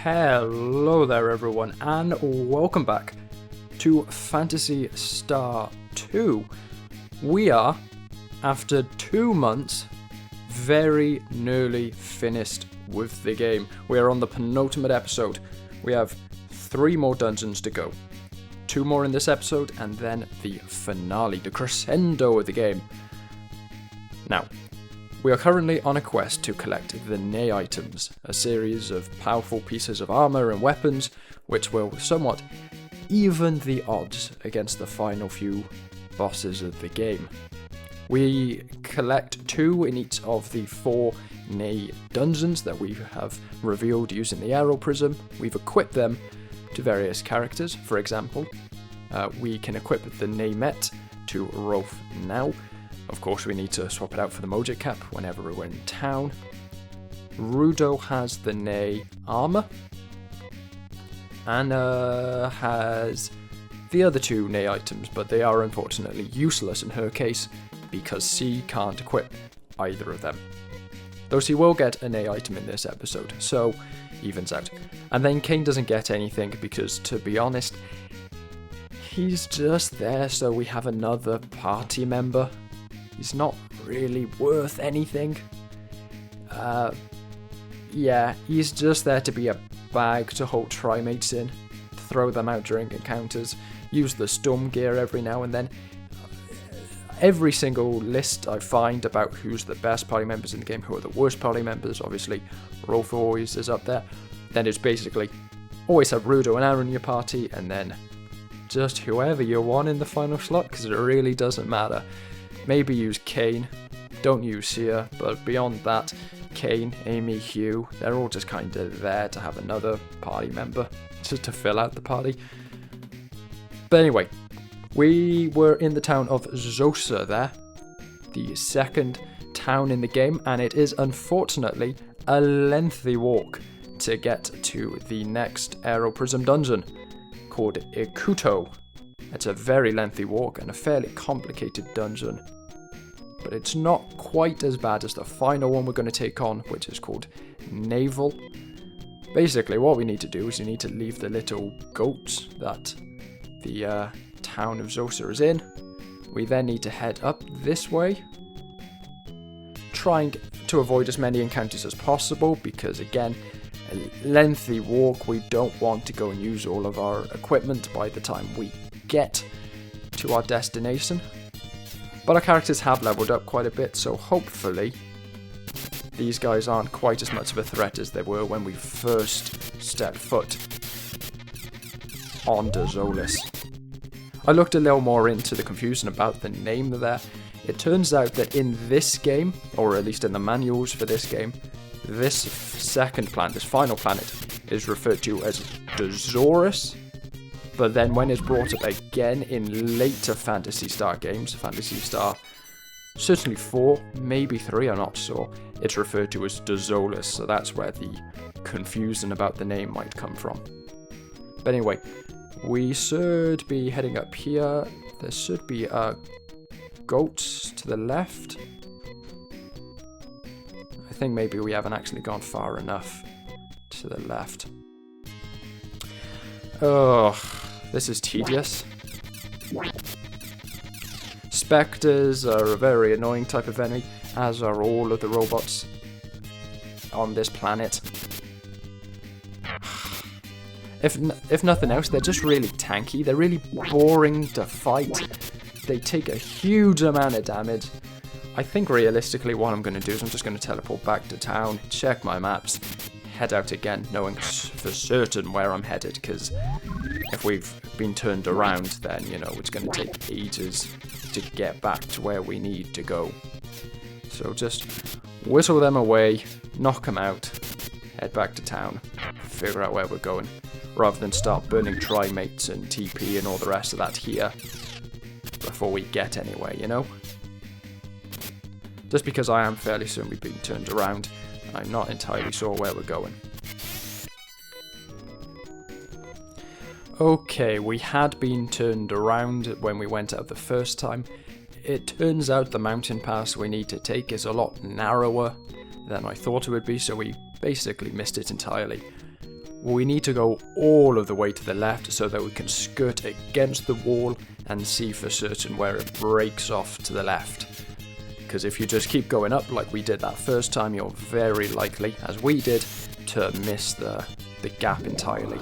Hello there everyone, and welcome back to Phantasy Star II. We are, after 2 months, very nearly finished with the game. We are on the penultimate episode. We have 3 more dungeons to go. 2 more in this episode, and then the finale, the crescendo of the game. Now, we are currently on a quest to collect the Nay items, a series of powerful pieces of armor and weapons which will somewhat even the odds against the final few bosses of the game. We collect 2 in each of the 4 Nay dungeons that we have revealed using the arrow prism. We've equipped them to various characters. For example, we can equip the Nay Met to Rolf now. Of course, we need to swap it out for the Mojic Cap whenever we're in town. Iuto has the Nay armor, and has the other 2 Nay items, but they are unfortunately useless in her case because she can't equip either of them. Though she will get a Nay item in this episode, so evens out. And then Kane doesn't get anything because, to be honest, he's just there so we have another party member. He's not really worth anything. Yeah, he's just there to be a bag to hold trimates in, throw them out during encounters, use the storm gear every now and then. Every single list I find about who's the best party members in the game, who are the worst party members, obviously Rolf always is up there. Then it's basically always have Iuto and Aaron in your party, and then just whoever you want in the final slot, because it really doesn't matter. Maybe use Kane, don't use Sia, but beyond that, Kane, Amy, Hugh, they're all just kind of there to have another party member, just to fill out the party. But anyway, we were in the town of Zosa there, the second town in the game, and it is unfortunately a lengthy walk to get to the next Aero Prism dungeon, called Ikuto. It's a very lengthy walk and a fairly complicated dungeon, but it's not quite as bad as the final one we're going to take on, which is called Naval. Basically, what we need to do is we need to leave the little goats that the town of Zosa is in. We then need to head up this way, trying to avoid as many encounters as possible, because again, a lengthy walk, we don't want to go and use all of our equipment by the time we get to our destination. But our characters have leveled up quite a bit, so hopefully these guys aren't quite as much of a threat as they were when we first stepped foot on Dezolis. I looked a little more into the confusion about the name there. It turns out that in this game, or at least in the manuals for this game, this second planet, this final planet, is referred to as Dezolis. But then when it's brought up again in later Phantasy Star games, Phantasy Star certainly 4, maybe 3, I'm not sure, it's referred to as Dezolis, so that's where the confusion about the name might come from. But anyway, we should be heading up here. There should be goats to the left. I think maybe we haven't actually gone far enough to the left. Oh, this is tedious. Spectres are a very annoying type of enemy, as are all of the robots on this planet. If nothing else, they're just really tanky. They're really boring to fight. They take a huge amount of damage. I think realistically what I'm going to do is I'm just going to teleport back to town, check my maps, head out again, knowing for certain where I'm headed, because if we've been turned around, then, you know, it's going to take ages to get back to where we need to go. So just whistle them away, knock them out, head back to town, figure out where we're going, rather than start burning trimates and TP and all the rest of that here before we get anywhere, you know? Just because I am fairly soon we've been turned around, I'm not entirely sure where we're going. Okay, we had been turned around when we went out the first time. It turns out the mountain pass we need to take is a lot narrower than I thought it would be, so we basically missed it entirely. we need to go all of the way to the left so that we can skirt against the wall and see for certain where it breaks off to the left. Because if you just keep going up like we did that first time, you're very likely, as we did, to miss the gap entirely.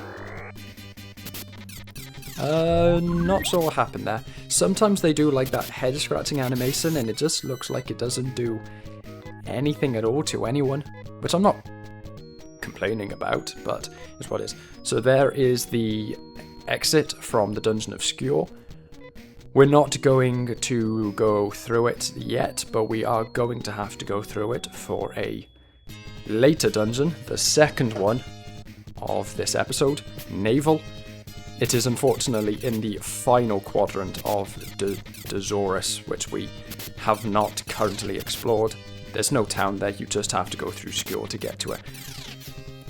Not sure what happened there. Sometimes they do like that head scratching animation and it just looks like it doesn't do anything at all to anyone, which I'm not complaining about, but it's what it is. So there is the exit from the Dungeon of Skure. We're not going to go through it yet, but we are going to have to go through it for a later dungeon, the second one of this episode, Naval. It is unfortunately in the final quadrant of Dezolis, which we have not currently explored. There's no town there, you just have to go through Skure to get to it.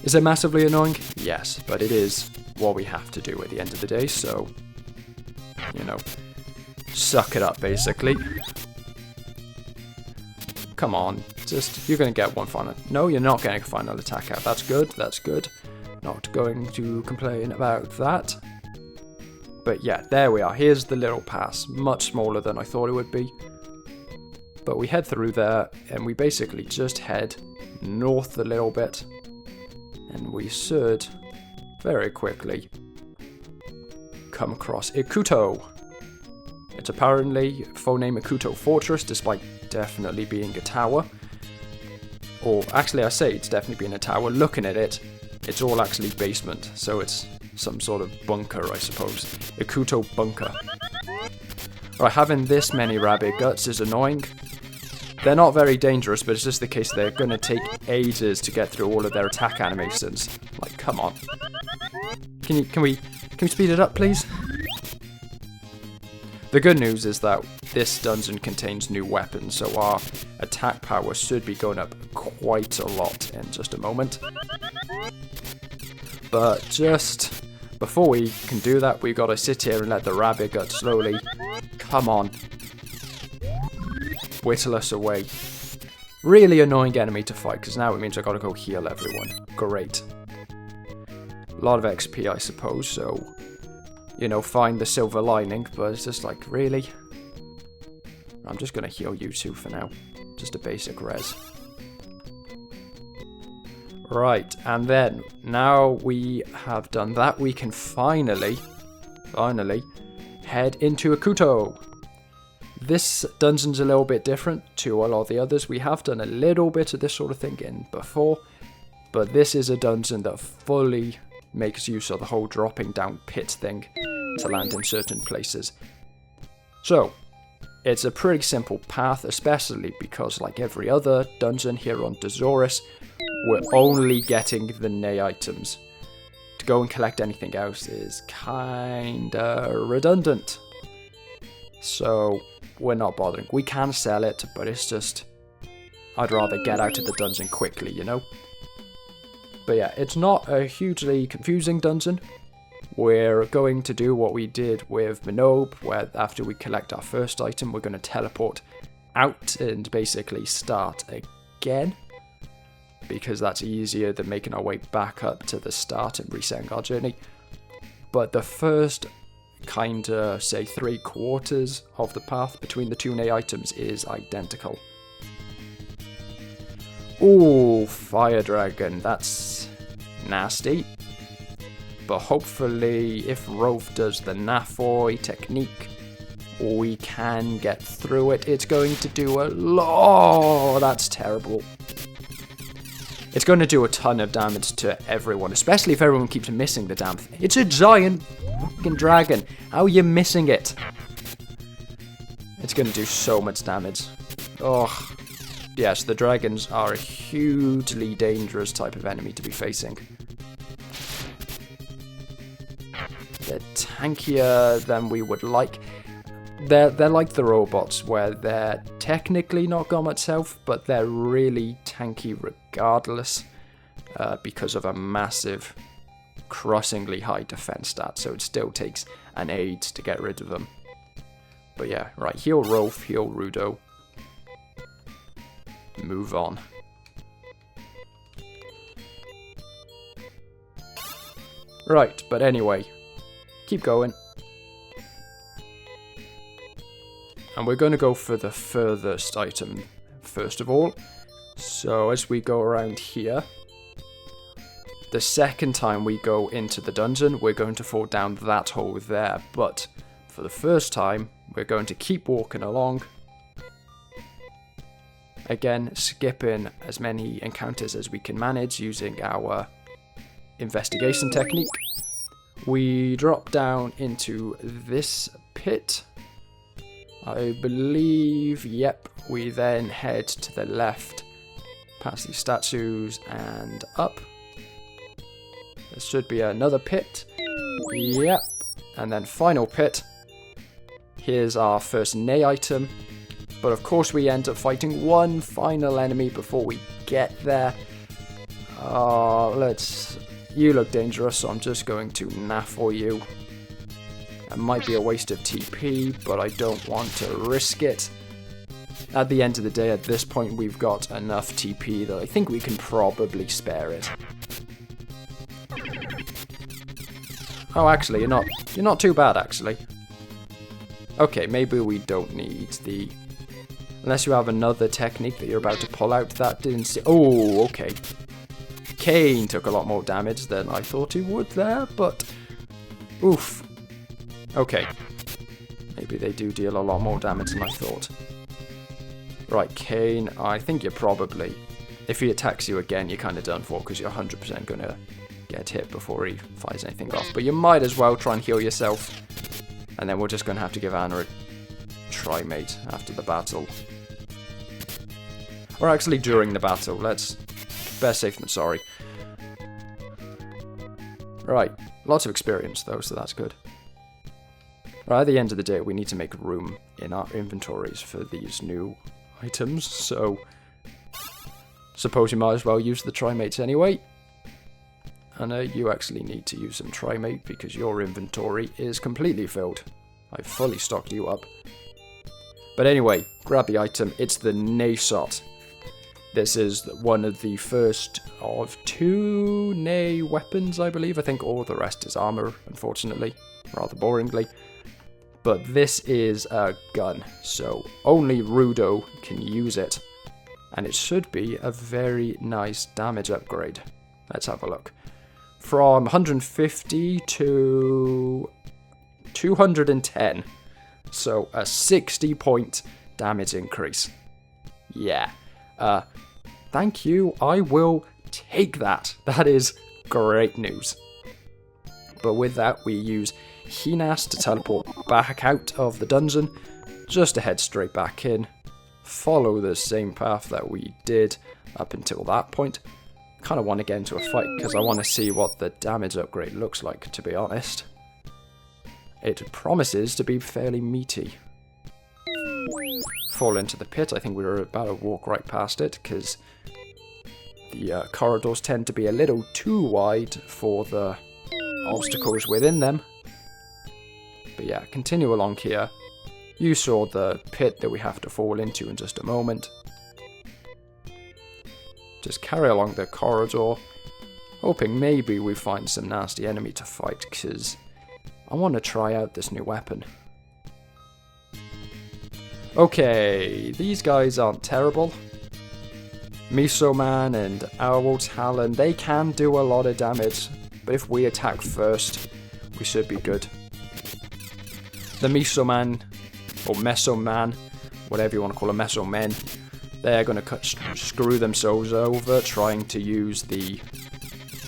Is it massively annoying? Yes, but it is what we have to do at the end of the day, so, you know, suck it up, basically. Come on, you're going to get one final... No, you're not getting a final attack out. That's good, that's good. Not going to complain about that. But yeah, there we are. Here's the little pass. Much smaller than I thought it would be. But we head through there, and we basically just head north a little bit. And we should, very quickly, come across Ikuto. It's apparently full name Ikuto Fortress, despite definitely being a tower. Or, actually I say it's definitely being a tower. Looking at it, it's all actually basement, so it's some sort of bunker, I suppose. Ikuto Bunker. Right, having this many rabbit guts is annoying. They're not very dangerous, but it's just the case they're going to take ages to get through all of their attack animations. Like, come on. Can we speed it up, please? The good news is that this dungeon contains new weapons, so our attack power should be going up quite a lot in just a moment. But just before we can do that, we've got to sit here and let the rabbit gut slowly, come on, whittle us away. Really annoying enemy to fight, because now it means I've got to go heal everyone. Great. A lot of XP, I suppose, so, you know, find the silver lining, but it's just like, really? I'm just going to heal you two for now. Just a basic res. Right, and then, now we have done that, we can finally head into Ikuto. This dungeon's a little bit different to a lot of the others. We have done a little bit of this sort of thing in before, but this is a dungeon that fully makes use of the whole dropping down pit thing to land in certain places. So, it's a pretty simple path, especially because, like every other dungeon here on Dezolis, we're only getting the Nay items. To go and collect anything else is kinda redundant. So, we're not bothering. We can sell it, but it's just, I'd rather get out of the dungeon quickly, you know? But yeah, it's not a hugely confusing dungeon. We're going to do what we did with Minob, where after we collect our first item, we're going to teleport out and basically start again. Because that's easier than making our way back up to the start and resetting our journey. But the first kinda, say, 3/4 of the path between the two Nay items is identical. Ooh, Fire Dragon, that's nasty. But hopefully, if Rolf does the Nafoi technique, we can get through it. It's going to do a lot. Oh, that's terrible. It's going to do a ton of damage to everyone, especially if everyone keeps missing the damn thing. It's a giant fucking dragon. How are you missing it? It's going to do so much damage. Oh, yes, the dragons are a hugely dangerous type of enemy to be facing. They're tankier than we would like. They're like the robots, where they're technically not got much health, but they're really tanky regardless, because of a massive, crushingly high defense stat, so it still takes an age to get rid of them. But yeah, right, heal Rolf, heal Rudo. Move on. Right, but anyway, keep going. And we're going to go for the furthest item first of all. So as we go around here, the second time we go into the dungeon, we're going to fall down that hole there. But for the first time, we're going to keep walking along. Again, skipping as many encounters as we can manage using our investigation technique. We drop down into this pit. I believe, yep. We then head to the left, past these statues and up. There should be another pit. Yep. And then final pit. Here's our first Nay item. But of course we end up fighting one final enemy before we get there. You look dangerous, so I'm just going to naffle you. It might be a waste of TP, but I don't want to risk it. At the end of the day, at this point, we've got enough TP that I think we can probably spare it. Oh, actually, you're not too bad, actually. Okay, maybe we don't need the... Unless you have another technique that you're about to pull out, that didn't see... Oh, okay. Kane took a lot more damage than I thought he would there, but... Oof. Okay. Maybe they do deal a lot more damage than I thought. Right, Kane, I think you're probably... If he attacks you again, you're kind of done for, because you're 100% going to get hit before he fires anything off. But you might as well try and heal yourself. And then we're just going to have to give Anna a try, mate, after the battle. Or actually during the battle. Let's... Better safe than sorry. Right, lots of experience though, so that's good. Right, at the end of the day, we need to make room in our inventories for these new items, so... Suppose you might as well use the Trimates anyway. Anna, you actually need to use some Trimate because your inventory is completely filled. I've fully stocked you up. But anyway, grab the item. It's the Naysot. This is one of the first of 2 Nay weapons, I believe. I think all the rest is armor, unfortunately, rather boringly. But this is a gun, so only Rudo can use it. And it should be a very nice damage upgrade. Let's have a look. From 150 to 210. So a 60-point damage increase. Yeah. Thank you. I will take that. That is great news. But with that, we use Hinas to teleport back out of the dungeon. Just to head straight back in. Follow the same path that we did up until that point. Kind of want to get into a fight because I want to see what the damage upgrade looks like, to be honest. It promises to be fairly meaty. Fall into the pit. I think we were about to walk right past it because the corridors tend to be a little too wide for the obstacles within them. But yeah, continue along here. You saw the pit that we have to fall into in just a moment. Just carry along the corridor, hoping maybe we find some nasty enemy to fight, because I want to try out this new weapon. Okay, these guys aren't terrible. Miso Man and Owl Talon, they can do a lot of damage, but if we attack first, we should be good. The Miso Man, or Meso Man, whatever you want to call them, Meso Men, they're going to screw themselves over trying to use the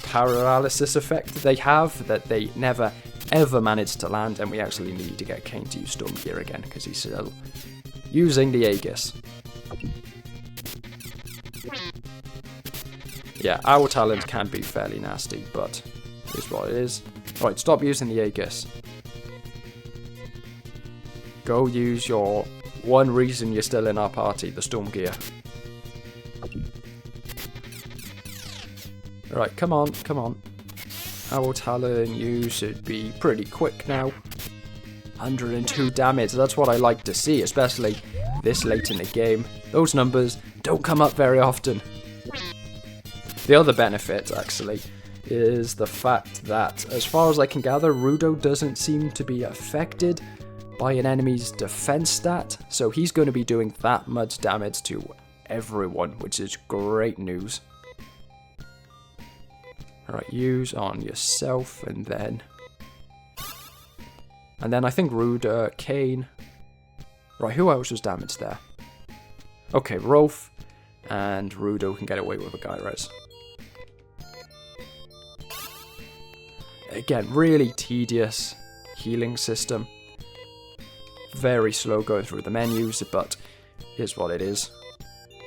paralysis effect they have that they never ever managed to land, and we actually need to get Kane to use Storm Gear again because he's still using the Aegis. Yeah, our talent can be fairly nasty, but it's what it is. Right, stop using the Aegis. Go use your one reason you're still in our party, the Storm Gear. Right, come on, come on. Owl Talon, you should be pretty quick now. 102 damage, that's what I like to see, especially this late in the game. Those numbers don't come up very often. The other benefit, actually, is the fact that, as far as I can gather, Rudo doesn't seem to be affected by an enemy's defense stat, so he's going to be doing that much damage to everyone, which is great news. Alright, use on yourself, and then I think Rudo, Kane. Right, who else was damaged there? Okay, Rolf and Rudo can get away with a guy res. Again, really tedious healing system. Very slow going through the menus, but is what it is.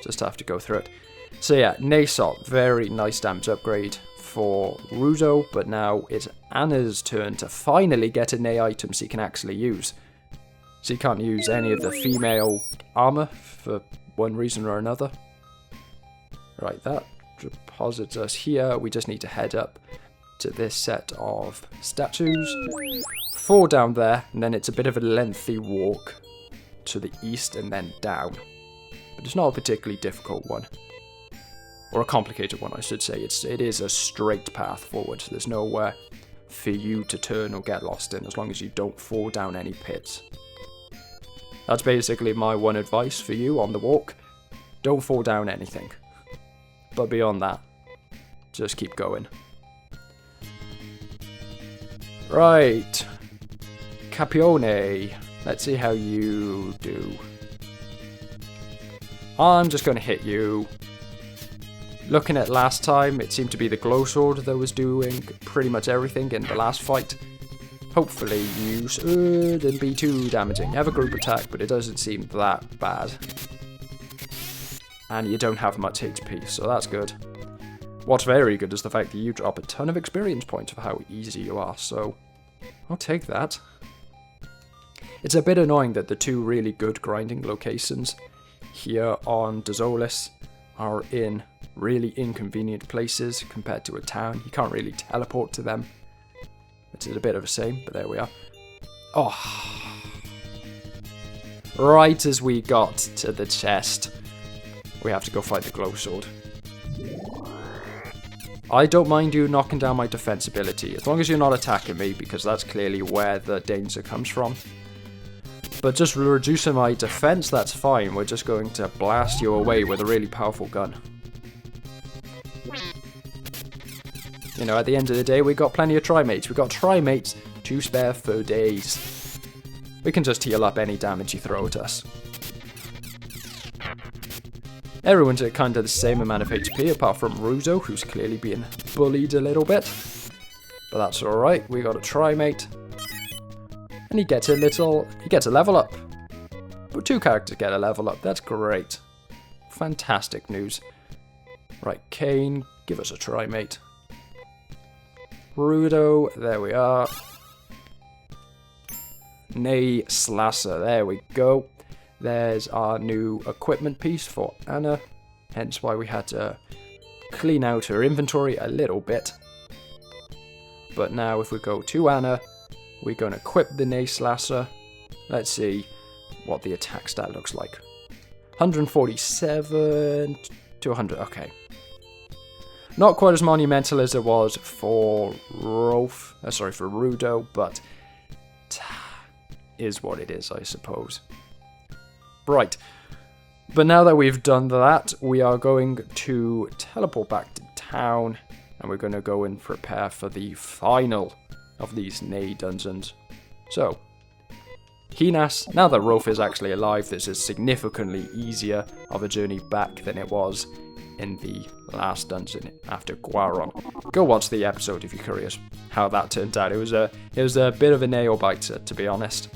Just have to go through it. So yeah, Nasop, very nice damage upgrade for Rudo, but now it's Anna's turn to finally get an A item she can actually use. She can't use any of the female armor for one reason or another. Right, that deposits us here. We just need to head up to this set of statues. 4 down there, and then it's a bit of a lengthy walk to the east and then down. But it's not a particularly difficult one. Or a complicated one, I should say. It is a straight path forward. There's nowhere for you to turn or get lost in, as long as you don't fall down any pits. That's basically my one advice for you on the walk. Don't fall down anything. But beyond that, just keep going. Right. Capione. Let's see how you do. I'm just going to hit you. Looking at last time, it seemed to be the glow sword that was doing pretty much everything in the last fight. Hopefully you shouldn't be too damaging. You have a group attack, but it doesn't seem that bad. And you don't have much HP, so that's good. What's very good is the fact that you drop a ton of experience points for how easy you are, so I'll take that. It's a bit annoying that the two really good grinding locations here on Dezolis are in really inconvenient places compared to a town. You can't really teleport to them, which is a bit of a shame, but there we are. Oh. Right as we got to the chest, we have to go fight the glow sword. I don't mind you knocking down my defense ability, as long as you're not attacking me, because that's clearly where the danger comes from. But just reducing my defense, that's fine. We're just going to blast you away with a really powerful gun. You know, at the end of the day, we got plenty of trimates. We got trimates to spare for days. We can just heal up any damage you throw at us. Everyone's at kind of the same amount of HP, apart from Rudo, who's clearly being bullied a little bit. But that's alright, we got a trimate. And he gets a level up. But 2 characters get a level up, that's great. Fantastic news. Right, Kane, give us a trimate. Rudo, there we are. Nay Slasher, there we go. There's our new equipment piece for Anna, hence why we had to clean out her inventory a little bit. But now if we go to Anna, we're going to equip the Nay Slasher. Let's see what the attack stat looks like. 147 to 100, okay. Not quite as monumental as it was for for Rudo, but is what it is, I suppose. Right, but now that we've done that, we are going to teleport back to town, and we're going to go and prepare for the final of these Nay dungeons. So, Hinas, now that Rolf is actually alive, this is significantly easier of a journey back than it was in the last dungeon after Guaron. Go watch the episode if you're curious how that turned out. It was a bit of a nail biter, to be honest,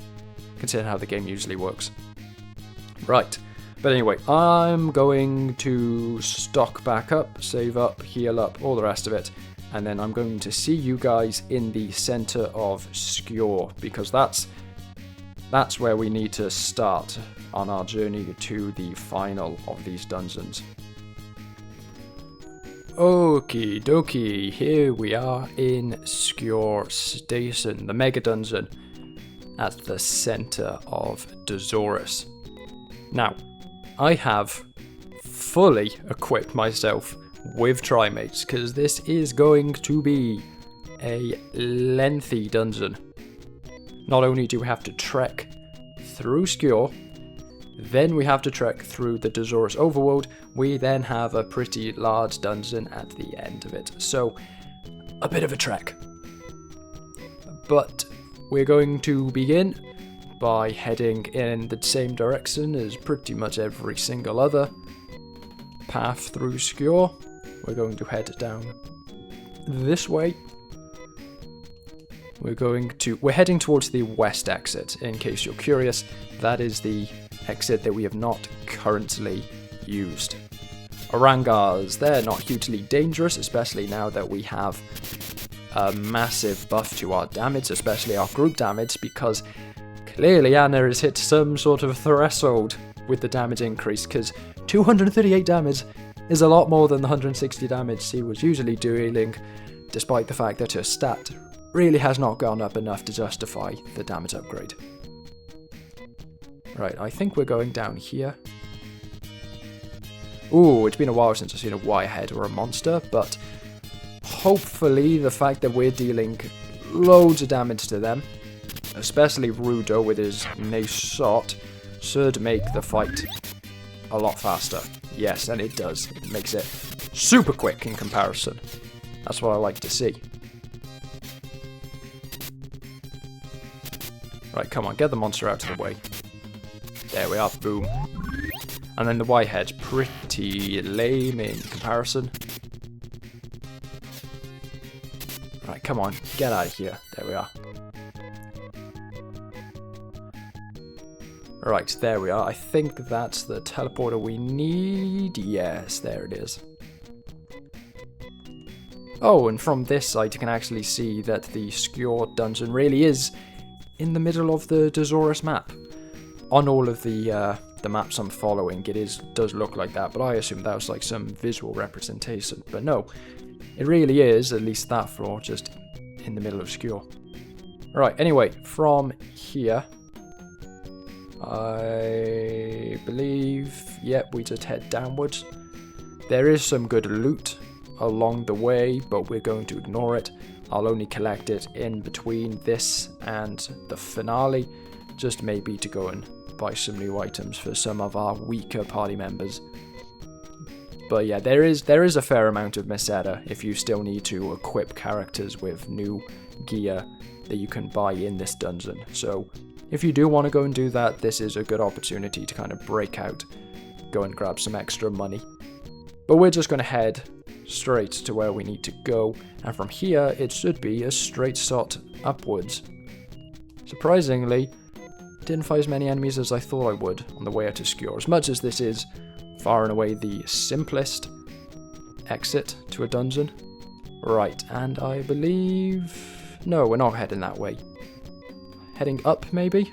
considering how the game usually works. Right, but anyway, I'm going to stock back up, save up, heal up, all the rest of it, and then I'm going to see you guys in the center of Skure, because that's where we need to start on our journey to the final of these dungeons. Okie dokie, here we are in Skure Station, the mega dungeon at the center of Dezolis. Now, I have fully equipped myself with Trimates, because this is going to be a lengthy dungeon. Not only do we have to trek through Skure, then we have to trek through the Dezolis overworld, we then have a pretty large dungeon at the end of it. So, a bit of a trek. But we're going to begin by heading in the same direction as pretty much every single other path through Skure. We're going to head down this way. We're heading towards the west exit, in case you're curious. That is the exit that we have not currently used. Orangars, they're not hugely dangerous, especially now that we have a massive buff to our damage, especially our group damage, because clearly Anna has hit some sort of threshold with the damage increase, because 238 damage is a lot more than the 160 damage she was usually dealing, despite the fact that her stat really has not gone up enough to justify the damage upgrade. Right, I think we're going down here. Ooh, it's been a while since I've seen a wirehead or a monster, but hopefully the fact that we're dealing loads of damage to them, especially Iuto with his nice shot, should make the fight a lot faster. Yes, and it does. It makes it super quick in comparison. That's what I like to see. Right, come on, get the monster out of the way. There we are, boom. And then the whitehead's pretty lame in comparison. Right, come on, get out of here. There we are. Right, there we are. I think that's the teleporter we need. Yes, there it is. Oh, and from this side you can actually see that the Skure dungeon really is in the middle of the Dezolis map. On all of the maps I'm following, does look like that, but I assume that was like some visual representation. But no, it really is, at least that floor, just in the middle of Skure. Right, anyway, from here, I believe, yep, we just head downwards. There is some good loot along the way, but we're going to ignore it. I'll only collect it in between this and the finale, just maybe to go and buy some new items for some of our weaker party members. But yeah, there is a fair amount of meseta if you still need to equip characters with new gear that you can buy in this dungeon. So if you do want to go and do that, this is a good opportunity to kind of break out, go and grab some extra money. But we're just going to head straight to where we need to go, and from here it should be a straight shot upwards. Surprisingly, didn't fight as many enemies as I thought I would on the way out to Skure, as much as this is far and away the simplest exit to a dungeon. Right, and I believe... no, we're not heading that way. Heading up, maybe?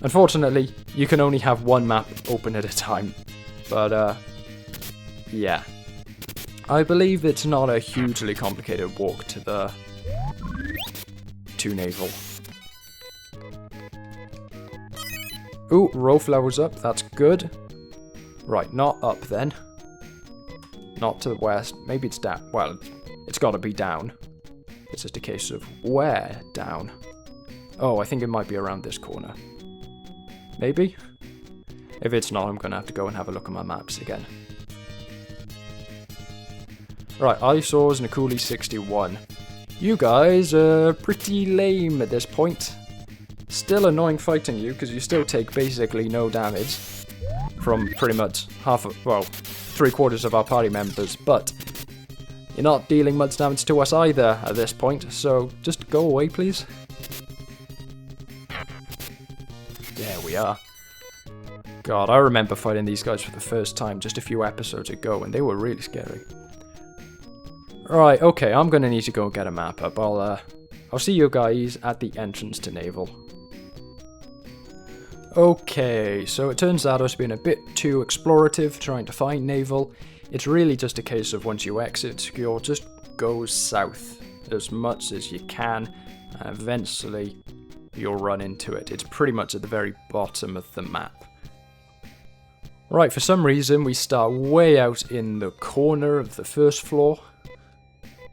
Unfortunately, you can only have one map open at a time, but yeah. I believe it's not a hugely complicated walk to Naval. Ooh, Rolf levels up, that's good. Right, not up then. Not to the west, maybe it's down. Well, it's gotta be down. It's just a case of where down. Oh, I think it might be around this corner. Maybe? If it's not, I'm gonna have to go and have a look at my maps again. Right, I saw Nakuli 61. You guys are pretty lame at this point. Still annoying fighting you, because you still take basically no damage from pretty much three-quarters of our party members, but you're not dealing much damage to us either at this point, so just go away, please. There we are. God, I remember fighting these guys for the first time just a few episodes ago, and they were really scary. Right, okay, I'm gonna need to go get a map up. I'll see you guys at the entrance to Naval. Okay, so it turns out I was being a bit too explorative trying to find Naval. It's really just a case of once you exit Skure, just go south as much as you can, and eventually you'll run into it. It's pretty much at the very bottom of the map. Right, for some reason we start way out in the corner of the first floor.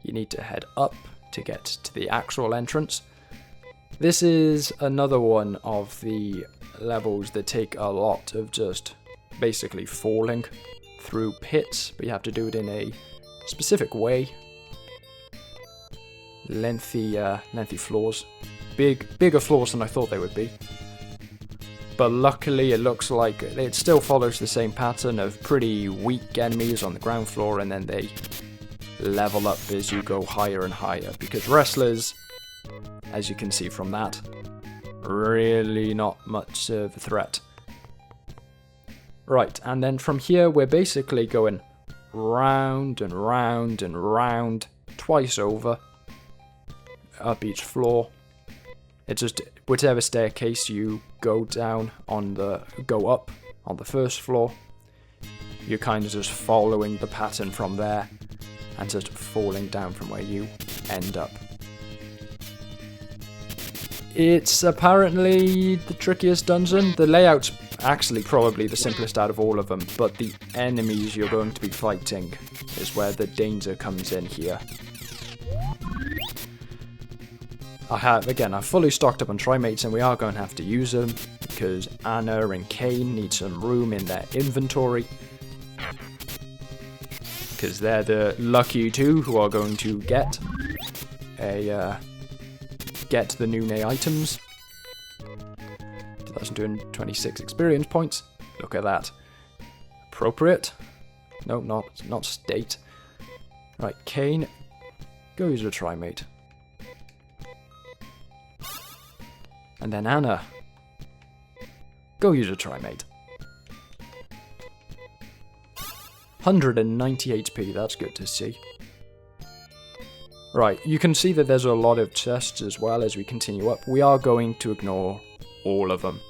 You need to head up to get to the actual entrance. This is another one of the levels that take a lot of just basically falling through pits, but you have to do it in a specific way. Lengthy floors. Bigger floors than I thought they would be. But luckily it looks like it still follows the same pattern of pretty weak enemies on the ground floor, and then they level up as you go higher and higher, because wrestlers, as you can see from that, really not much of a threat. Right, and then from here we're basically going round and round and round, twice over, up each floor. It's just whichever staircase you go up on the first floor, you're kind of just following the pattern from there and just falling down from where you end up. It's apparently the trickiest dungeon. The layout's actually probably the simplest out of all of them, but the enemies you're going to be fighting is where the danger comes in here. I've fully stocked up on Trimates, and we are going to have to use them because Anna and Kane need some room in their inventory, because they're the lucky two who are going to get the new Nay items. 226 experience points. Look at that. Appropriate. No, not state. Right, Kane, go use a Trimate. And then Anna, go use a Trimate. 190 HP, that's good to see. Right, you can see that there's a lot of chests as well as we continue up. We are going to ignore all of them.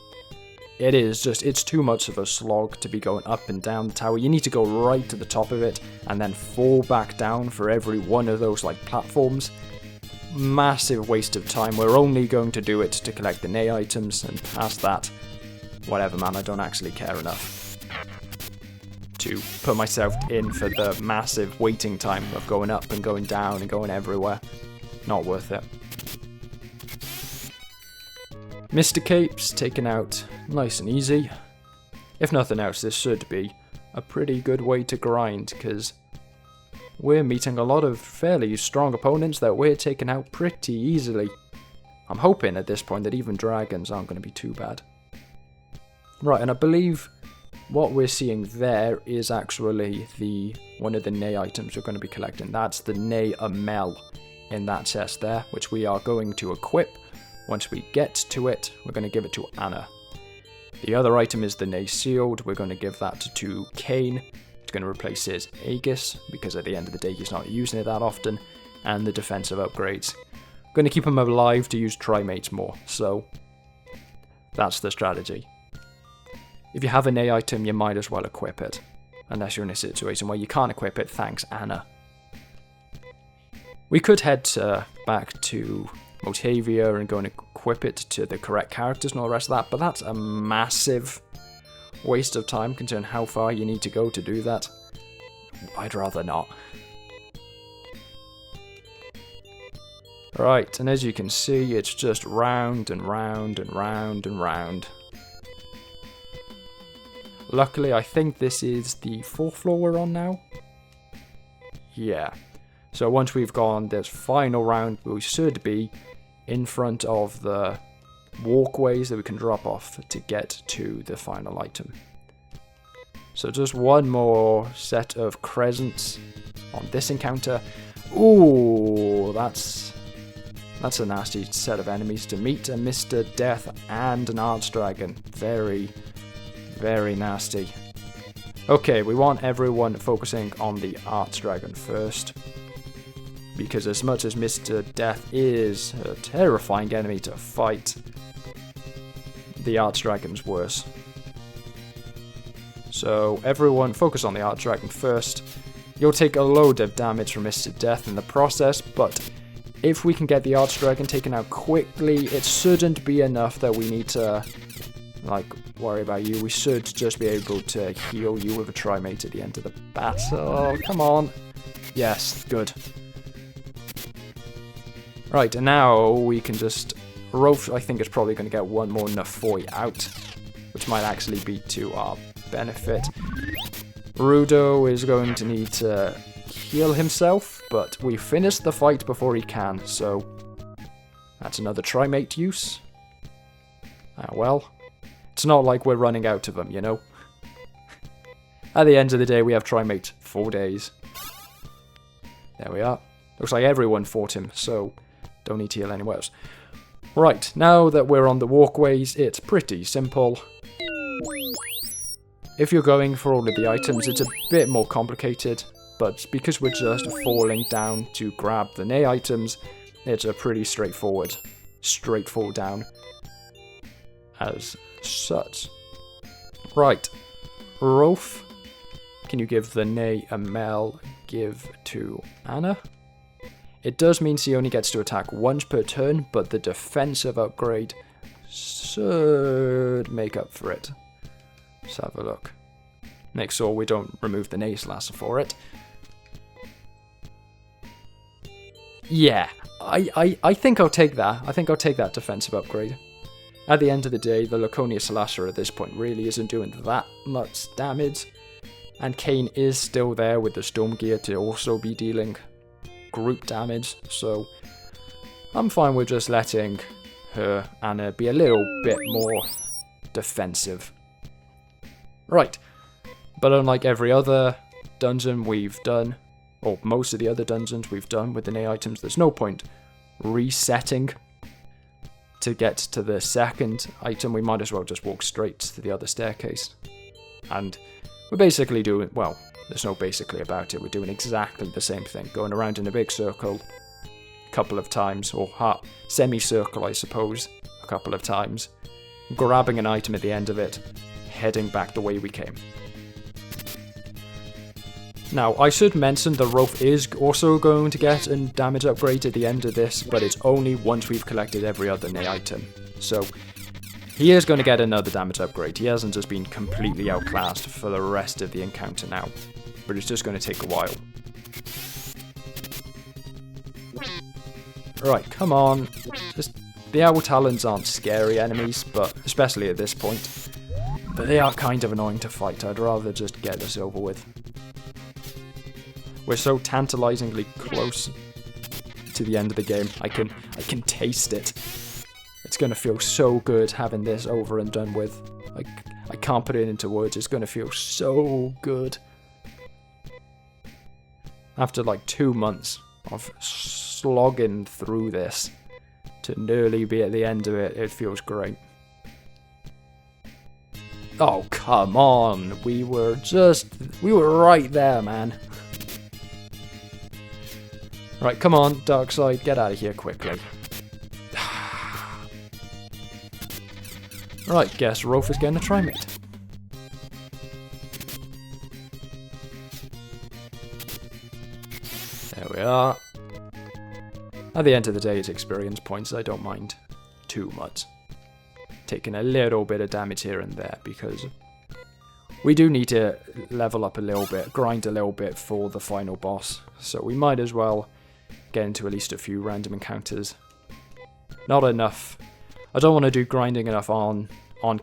It's too much of a slog to be going up and down the tower. You need to go right to the top of it and then fall back down for every one of those like platforms. Massive waste of time. We're only going to do it to collect the Nay items, and past that, whatever man, I don't actually care enough to put myself in for the massive waiting time of going up and going down and going everywhere. Not worth it. Mr. Capes taken out nice and easy. If nothing else, this should be a pretty good way to grind, because we're meeting a lot of fairly strong opponents that we're taking out pretty easily. I'm hoping at this point that even dragons aren't going to be too bad. Right, and I believe what we're seeing there is actually one of the Nay items we're going to be collecting. That's the Nay Amel in that chest there, which we are going to equip. Once we get to it, we're going to give it to Anna. The other item is the Nay Sealed. We're going to give that to Kane. It's going to replace his Aegis, because at the end of the day he's not using it that often, and the defensive upgrades. Going to keep him alive to use Trimates more, so that's the strategy. If you have a Nay item, you might as well equip it, unless you're in a situation where you can't equip it, thanks Anna. We could head back to Motavia and go and equip it to the correct characters and all the rest of that, but that's a massive waste of time considering how far you need to go to do that. I'd rather not. Right, and as you can see, it's just round and round and round and round. Luckily, I think this is the 4th floor we're on now. Yeah. So once we've gone this final round, we should be in front of the walkways that we can drop off to get to the final item. So just one more set of crescents on this encounter. Ooh, that's a nasty set of enemies to meet. A Mr. Death and an Archdragon. Very, very nasty. Okay, we want everyone focusing on the Archdragon first, because as much as Mr. Death is a terrifying enemy to fight, the Archdragon's worse. So everyone focus on the Archdragon first. You'll take a load of damage from Mr. Death in the process, but if we can get the Archdragon taken out quickly, it shouldn't be enough that we need to like worry about you. We should just be able to heal you with a Trimate at the end of the battle. Come on. Yes, good. Right, and now we can just... Rolf, I think, is probably going to get one more Nafoi out, which might actually be to our benefit. Rudo is going to need to heal himself, but we finished the fight before he can, so that's another Trimate use. Ah, well, it's not like we're running out of them, you know? At the end of the day, we have Trimate 4 days. There we are. Looks like everyone fought him, so don't need to heal anywhere else. Right, now that we're on the walkways, it's pretty simple. If you're going for all of the items, it's a bit more complicated, but because we're just falling down to grab the Nay items, it's a pretty straightforward down as such. Right, Rolf, can you give the Nay a Mel give to Anna? It does mean she only gets to attack once per turn, but the defensive upgrade should make up for it. Let's have a look. Make sure we don't remove the Nace Lasser for it. Yeah, I think I'll take that. I think I'll take that defensive upgrade. At the end of the day, the Laconia Lasser at this point really isn't doing that much damage. And Kane is still there with the Storm Gear to also be dealing group damage, so I'm fine with just letting her, Anna, be a little bit more defensive. Right, but unlike every other dungeon we've done, or most of the other dungeons we've done with the Nay items, there's no point resetting to get to the second item. We might as well just walk straight to the other staircase. And we're basically doing, well, there's no basically about it, we're doing exactly the same thing, going around in a big circle a couple of times, or semicircle I suppose, a couple of times, grabbing an item at the end of it, heading back the way we came. Now, I should mention the Rolf is also going to get a damage upgrade at the end of this, but it's only once we've collected every other Nay item. So, he is going to get another damage upgrade. He hasn't just been completely outclassed for the rest of the encounter now, but it's just going to take a while. Right, come on. The Owl Talons aren't scary enemies, but especially at this point. But they are kind of annoying to fight. I'd rather just get this over with. We're so tantalizingly close to the end of the game. I can taste it. It's going to feel so good having this over and done with. I can't put it into words. It's going to feel so good. After like 2 months of slogging through this to nearly be at the end of it, it feels great. Oh, come on. We were right there, man. Right, come on, Darkseid, get out of here quickly. Right, guess Rolf is getting a Trimate. There we are. At the end of the day, it's experience points. I don't mind too much. Taking a little bit of damage here and there because we do need to level up a little bit, grind a little bit for the final boss. So we might as well get into at least a few random encounters. Not enough. I don't want to do grinding enough on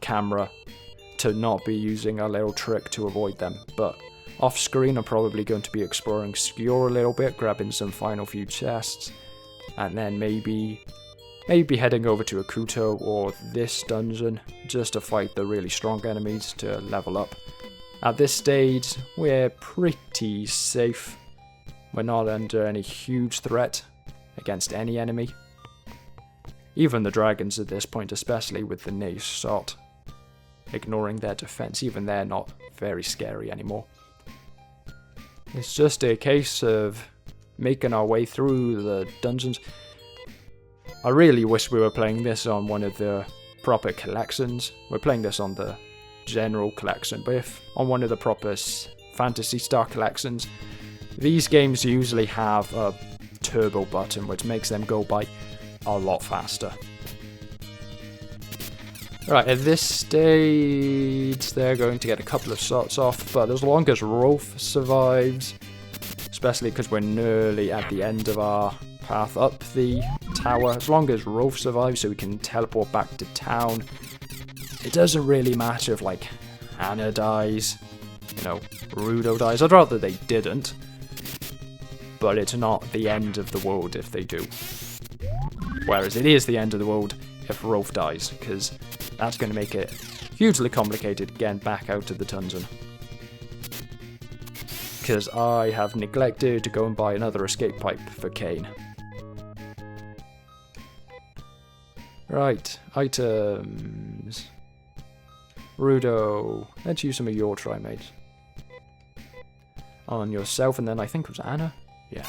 camera to not be using a little trick to avoid them, but off screen I'm probably going to be exploring Skure a little bit, grabbing some final few chests, and then maybe heading over to Ikuto or this dungeon just to fight the really strong enemies to level up. At this stage we're pretty safe. We're not under any huge threat against any enemy. Even the dragons at this point, especially with the Nace shot, ignoring their defense, even they're not very scary anymore. It's just a case of making our way through the dungeons. I really wish we were playing this on one of the proper collections. We're playing this on the general collection, but if on one of the proper Phantasy Star collections, these games usually have a turbo button which makes them go by a lot faster. Right, at this stage, they're going to get a couple of shots off, but as long as Rolf survives, especially because we're nearly at the end of our path up the tower, as long as Rolf survives so we can teleport back to town, it doesn't really matter if, like, Anna dies, you know, Rudo dies. I'd rather they didn't, but it's not the end of the world if they do. Whereas it is the end of the world if Rolf dies, because that's going to make it hugely complicated getting back out of the dungeon. Because I have neglected to go and buy another escape pipe for Kane. Right, items. Rudo, let's use some of your trimates. On yourself, and then I think it was Anna? Yeah.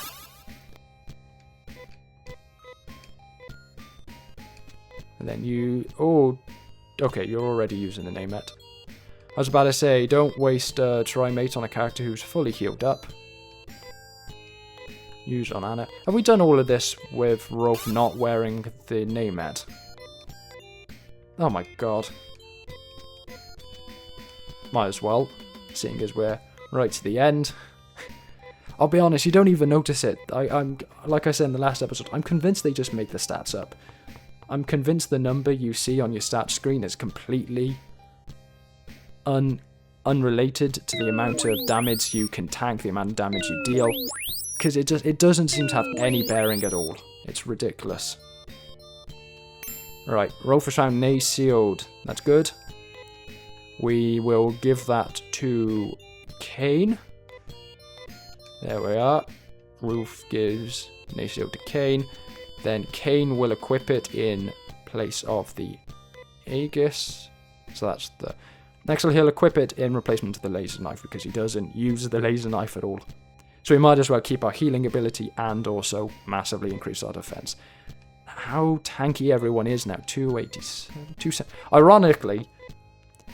And then you... Oh, okay, you're already using the namemet. I was about to say, don't waste a trimate on a character who's fully healed up. Use on Anna. Have we done all of this with Rolf not wearing the namemet? Oh my god. Might as well, seeing as we're right to the end. I'll be honest, you don't even notice it. I'm like I said in the last episode, I'm convinced they just make the stats up. I'm convinced the number you see on your stats screen is completely unrelated to the amount of damage you can tank, the amount of damage you deal, because it doesn't seem to have any bearing at all. It's ridiculous. Right, roll for sound nay sealed. That's good. We will give that to Kane. There we are. Rolf gives nay sealed to Kane. Then Kane will equip it in place of the Aegis. So that's the... Next he'll equip it in replacement of the laser knife because he doesn't use the laser knife at all. So we might as well keep our healing ability and also massively increase our defense. How tanky everyone is now. 287. Ironically,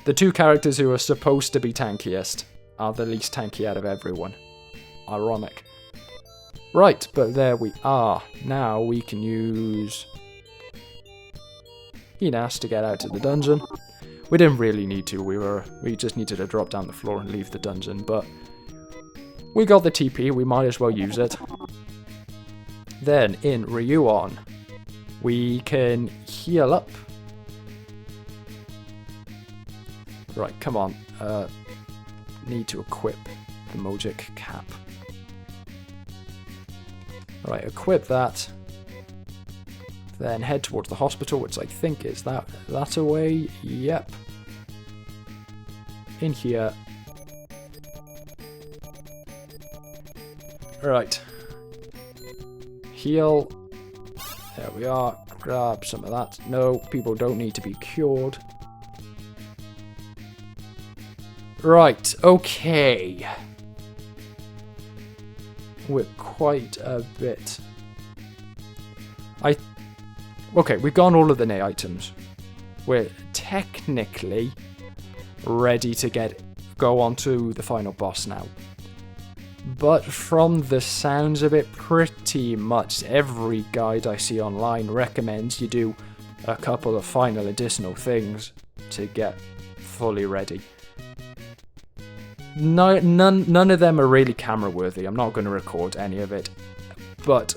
the two characters who are supposed to be tankiest are the least tanky out of everyone. Ironic. Right, but there we are. Now we can use Enas to get out of the dungeon. We didn't really need to, we just needed to drop down the floor and leave the dungeon, but we got the TP, we might as well use it. Then in Ryuon, we can heal up. Right, come on. Need to equip the Mojic cap. Right, equip that. Then head towards the hospital, which I think is that away. Yep. In here. Right. Heal. There we are. Grab some of that. No, people don't need to be cured. Right, okay. We're quite a bit... Okay, we've gone all of the nay items. We're technically ready to go on to the final boss now. But from the sounds of it, pretty much every guide I see online recommends you do a couple of final additional things to get fully ready. None of them are really camera worthy. I'm not going to record any of it. But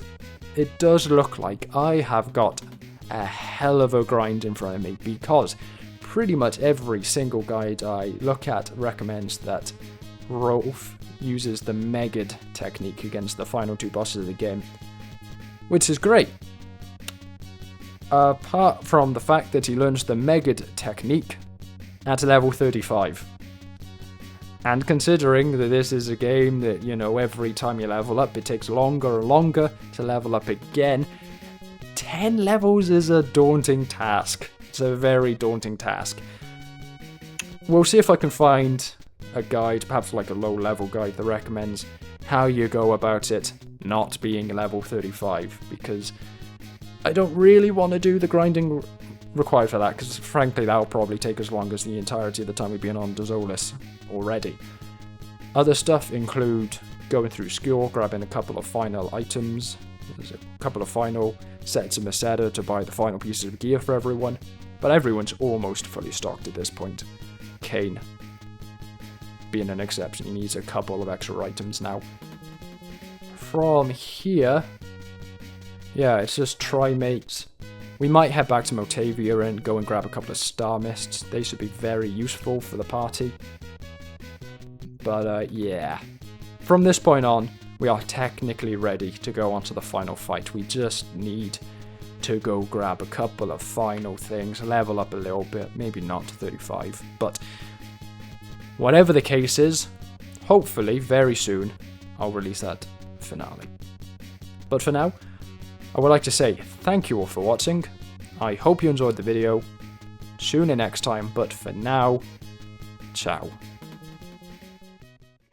it does look like I have got a hell of a grind in front of me, because pretty much every single guide I look at recommends that Rolf uses the Megid technique against the final two bosses of the game, which is great. Apart from the fact that he learns the Megid technique at level 35. And considering that this is a game that, you know, every time you level up, it takes longer and longer to level up again, 10 levels is a daunting task. It's a very daunting task. We'll see if I can find a guide, perhaps like a low-level guide that recommends how you go about it not being level 35, because I don't really want to do the grinding required for that, because frankly that'll probably take as long as the entirety of the time we've been on Dezolis already. Other stuff include going through Skure, grabbing a couple of final items. There's a couple of final sets of Meseta to buy the final pieces of gear for everyone. but everyone's almost fully stocked at this point. Kane being an exception, he needs a couple of extra items now. From here, yeah, it's just Trimates. We might head back to Motavia and go and grab a couple of Star Mists. They should be very useful for the party. But yeah, from this point on, we are technically ready to go on to the final fight. We just need to go grab a couple of final things, level up a little bit, maybe not to 35, but whatever the case is, hopefully very soon I'll release that finale. But for now, I would like to say thank you all for watching. I hope you enjoyed the video. Tune in next time, but for now, ciao.